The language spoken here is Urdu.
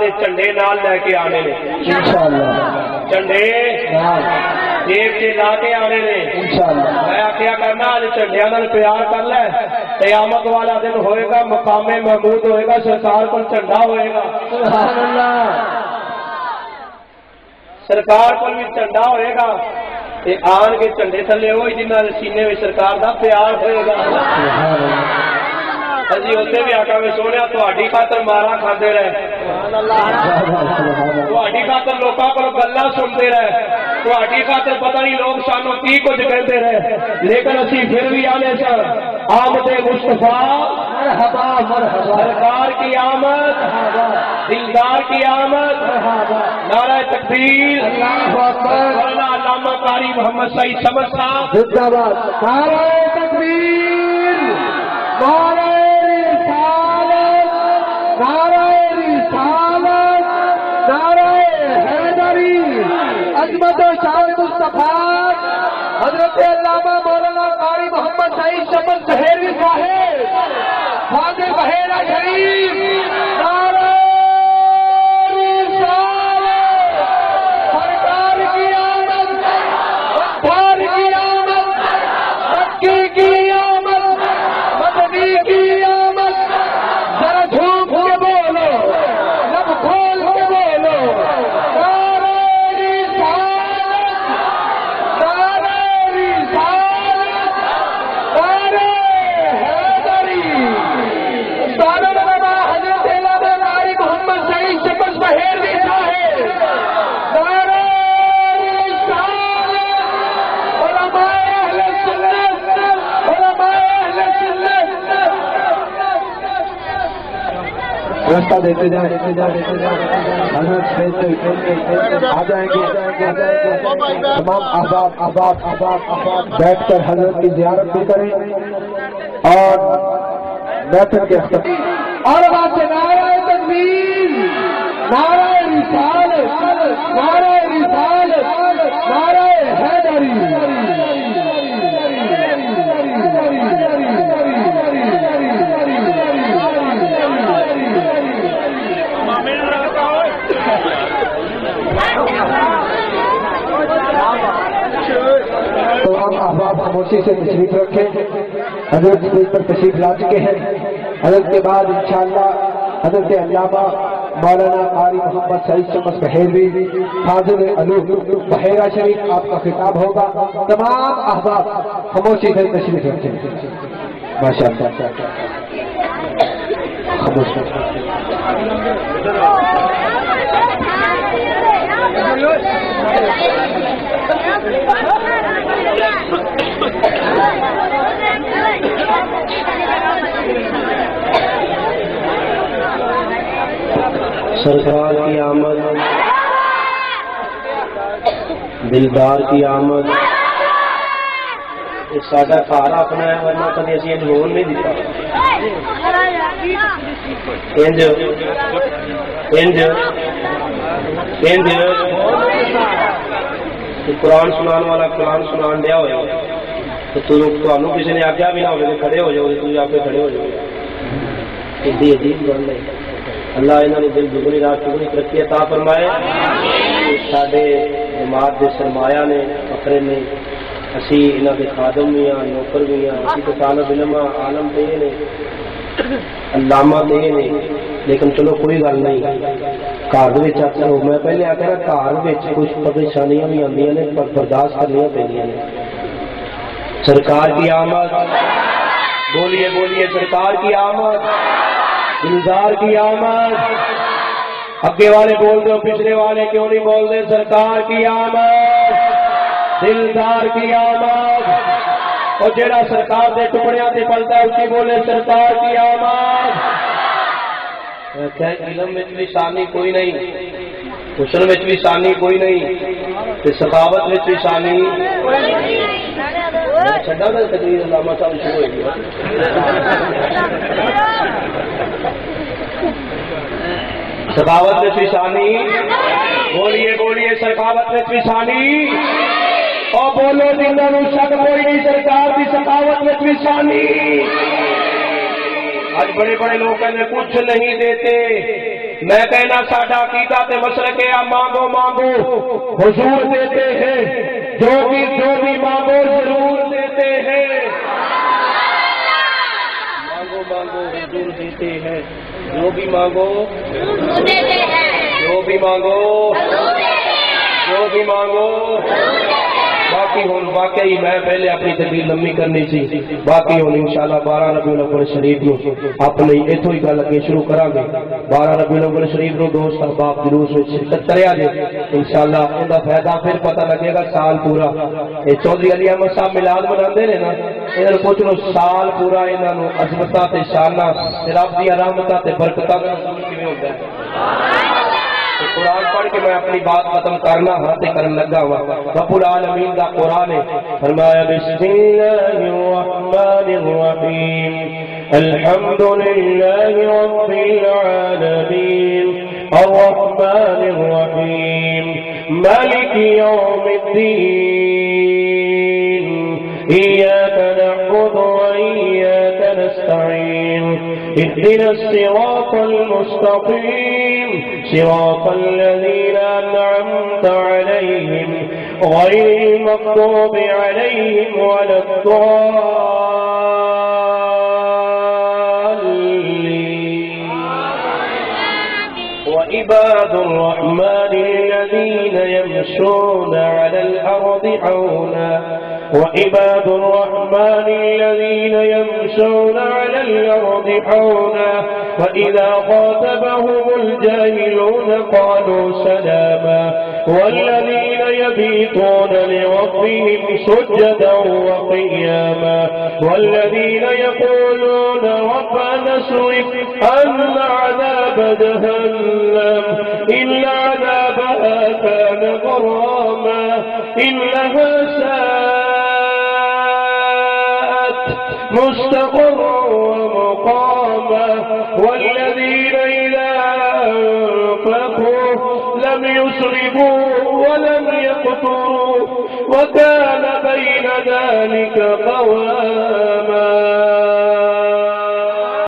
دے جھنڈے نال لے کے آنے نے انشاءاللہ، جھنڈے جیب سے لا کے آنے نے انشاءاللہ۔ میں کیا کرنا آج جھنڈیاں نال پیار کر لے قیامت والا دن ہوئے گا مقام محمود ہوئے گا سرکار کو جھنڈا ہوئے گا سبحان اللہ، سرکار کو بھی جھنڈا ہوئے گا تے آن کے جھنڈے تھلے ہوئی جنہ دے سینے میں سرکار دا پیار ہوئے گا سبحان اللہ، جی اتنے بھی آقا میں سونے تہاڈی خاطر مارا کھاندے رہے تہاڈی خاطر لوکاں کول گلاں سنتے رہے تہاڈی خاطر پتہ نہیں لوگ سانوں کی کچھ کہتے رہے لیکن اسی پھر بھی آنے سے آمد مصطفیٰ مرحبا مرحبا، سرکار کی آمد دلدار کی آمد نعرہ تکبیر اللہ اکبر، مولانا علامہ قاری محمد سعید سمد صاحب زندہ باد، نعرہ تکبیر، نعرہ رسالت، نعرہ رسالت، نعرہ حیدری، عظمت و شان مصطفیٰ حضرت علامہ مولانا قاری محمد سعید شمس بحیروی صاحب خواجہ بحیرہ شریف، نعرہ رسالت، سرکار کی آمد، اخبار کی آمد، مکی کی آمد، مدنی کی آمد، ذرا جھوم کے بولو، لب کھول کے بولو، نعرہ رسالت، نعرہ رسالت، نعرہ حیدری، استاد علامہ حضرت علامہ قاری محمد سعید شمس بحیروی صاحب، نعرہ رسالت، علماء اہل سنت، علماء اہل سنت، راستہ دیتے جائیں حضرت آ جائیں گے تمام احباب بیٹھ کر حضرت کی زیارت بھی کریں اور محفل کے اختتام اور بات سے نعرہ تکبیر، نعرہ رسالت، نعرہ رسالت، نعرہ حیدری، تو ہم احباب خاموشی سے تشریف رکھیں، حضرت اسٹیج پر تشریف لا چکے ہیں، حضرت کے بعد انشاءاللہ حضرت علامہ مولانا قاری محمد سعید شمس بحیروی حاضر علوم بحیرہ شریف آپ کا خطاب ہوگا، تمام احباب خاموشی سے تشریف رکھیں، ماشاءاللہ خاموش سرکار کی آمد دلدار کی آمد یہ ساڈا گھر اپنا ہے ورنہ کبھی اسی ہون نہیں دیتا قرآن سنان والا قرآن سنان دیا ہوا تو تمہیں کسی نے آگیا بھی نہ ہوگا کھڑے ہو جاؤ تم آپ کھڑے ہو جاؤ ایڈی عجیب گل ہے اللہ انہوں نے دل دگنی رات چگنی ترقی عطا فرمائے سارے جماعت کے سرمایہ نے فخرے نے اسی انہوں کے خادم بھی ہاں نوکر بھی ہاں اسی تو طالب علم عالم دے نے علامہ دے نے لیکن چلو کوئی گل نہیں گھر میں پہلے آ کر گھر کچھ پریشانیاں بھی آدی نے پر برداشت کرنی پہ سرکار کی آمد بولیے بولیے سرکار کی آمد دلدار کی آمد اگے والے بول دو پچھلے والے کیوں نہیں بول دے سرکار کی آمد دلدار کی آمد اور جڑا سرکار دے ٹکڑیاں تے پلتا ہے اسی بولے سرکار کی آمد علم میں بھی شانی کوئی نہیں حسن میں بھی شانی کوئی نہیں سخاوت میں بھی شانی چھڈا گل تقریر علامہ صاحب شروع ہو گیا سخاوت میں بھی شانی بولیے بولیے سخاوت میں بھی شانی اور بولو جنہوں شک کوئی نہیں سرکار کی سخاوت میں بھی شانی آج بڑے بڑے لوگ کہتے کچھ نہیں دیتے میں کہنا ساڈا عقیدہ تے مسلک ہے مانگو مانگو حضور دیتے ہیں، جو بھی مانگو ضرور دیتے ہیں، مانگو مانگو حضور دیتے ہیں، جو بھی مانگو جو بھی مانگو جو بھی مانگو باقی ہوں واقعی میں پہلے اپنی تقریر لمبی کرنی سی، باقی ہوں انشاءاللہ 12 ربیع الاول شریف نو اپنی اتوں ہی گل اگے شروع کریں گے۔ 12 ربیع الاول شریف نو دوست احباب جلوس میں شرکت کریا جے، انشاءاللہ ان کا فائدہ پھر پتہ لگے گا سال پورا۔ یہ چودھری علی احمد صاحب میلاد مناندے نے نا، انہاں نوں پوچھ لو سال پورا انہاں نوں عظمتاں تے شاناں رب دی رحمتاں تے برکتاں دا نزول کیویں ہوندا ہے۔ قرآن پڑھ کے میں اپنی بات ختم کرنا ہاتھ کرن لگا ہوا۔ رب العالمین کا قرآن ہے، فرمایا بسم اللہ الرحمن الرحیم الحمد للہ رب العالمین الرحمن الرحیم مالک یوم الدین ایاک نعبد وإیاک نستعین اهدنا الصراط المستقیم صراط الذين أنعمت عليهم غير المغضوب عليهم ولا الضالين وعباد الرحمن الذين يمشون على الأرض حونا وعباد الرحمن الذين يمشون على الأرض حونا وإذا خاطبهم الجاهلون قالوا سلاما والذين يبيتون لربهم سجدا وقياما والذين يقولون ربنا اصرف عنا عذاب جهنم إن عذابها كان غراما إنها ساءت مستقرا ومقاما والذين إذا أنفقوا لم يسرفوا ولم يقتروا وكان بين ذلك قواما